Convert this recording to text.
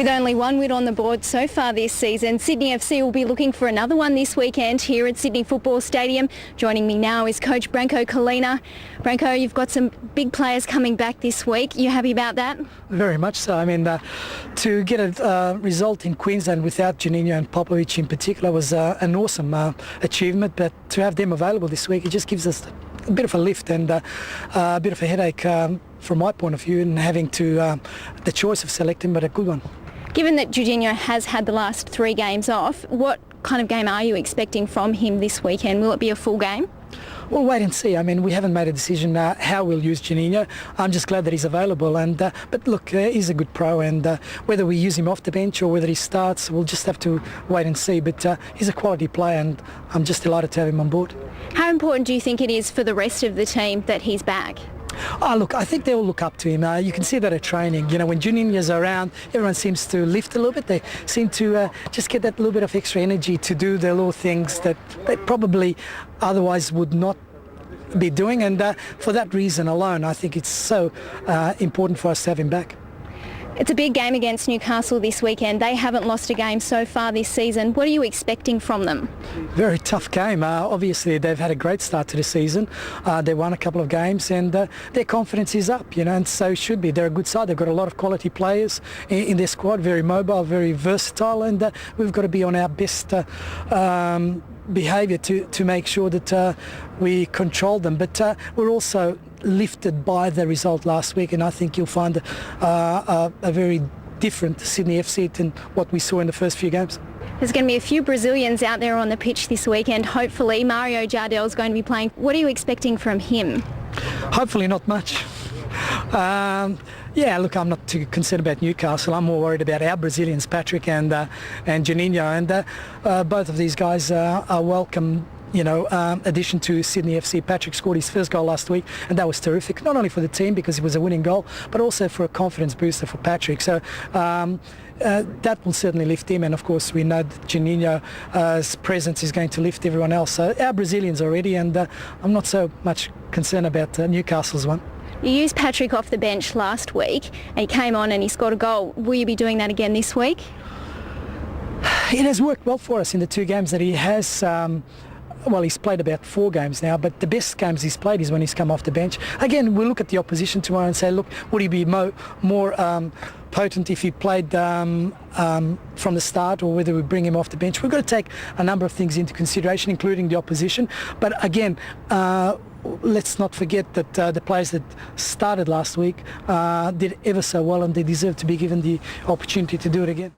With only one win on the board so far this season, Sydney FC will be looking for another one this weekend here at Sydney Football Stadium. Joining me now is Coach Branko Culina. Branko, you've got some big players coming back this week. You happy about that? Very much so. I mean, to get a result in Queensland without Juninho and Popovic in particular was an awesome achievement, but to have them available this week, it just gives us a bit of a lift and a bit of a headache from my point of view, and having to the choice of selecting, but a good one. Given that Juninho has had the last 3 games off, what kind of game are you expecting from him this weekend? Will it be a full game? We'll wait and see. I mean, we haven't made a decision how we'll use Juninho. I'm just glad that he's available. But look, he's a good pro, and whether we use him off the bench or whether he starts, we'll just have to wait and see. But he's a quality player, and I'm just delighted to have him on board. How important do you think it is for the rest of the team that he's back? Oh, look, I think they all look up to him. You can see that at training. You know, when Juninho's around, everyone seems to lift a little bit. They seem to just get that little bit of extra energy to do the little things that they probably otherwise would not be doing. And for that reason alone, I think it's so important for us to have him back. It's a big game against Newcastle this weekend. They haven't lost a game so far this season. What are you expecting from them? Very tough game. Obviously, they've had a great start to the season. They won a couple of games, and their confidence is up, you know, and so should be. They're a good side. They've got a lot of quality players in their squad, very mobile, very versatile, and we've got to be on our best behaviour to make sure that we control them. But we're also lifted by the result last week, and I think you'll find a very different Sydney FC than what we saw in the first few games. There's going to be a few Brazilians out there on the pitch this weekend. Hopefully Mario Jardel's going to be playing. What are you expecting from him? Hopefully not much. Yeah, look, I'm not too concerned about Newcastle. I'm more worried about our Brazilians, Patrick and Juninho, and both of these guys are welcome, you know, addition to Sydney FC. Patrick scored his first goal last week, and that was terrific, not only for the team because it was a winning goal, but also for a confidence booster for Patrick. So that will certainly lift him, and of course we know that Juninho's presence is going to lift everyone else. So our Brazilians are ready, and I'm not so much concerned about Newcastle's one. You used Patrick off the bench last week, and he came on and he scored a goal. Will you be doing that again this week? It has worked well for us in the 2 games that he has. Well, he's played about 4 games now, but the best games he's played is when he's come off the bench. Again, we'll look at the opposition tomorrow and say, look, would he be more potent if he played from the start, or whether we bring him off the bench? We've got to take a number of things into consideration, including the opposition. But again, let's not forget that the players that started last week did ever so well, and they deserve to be given the opportunity to do it again.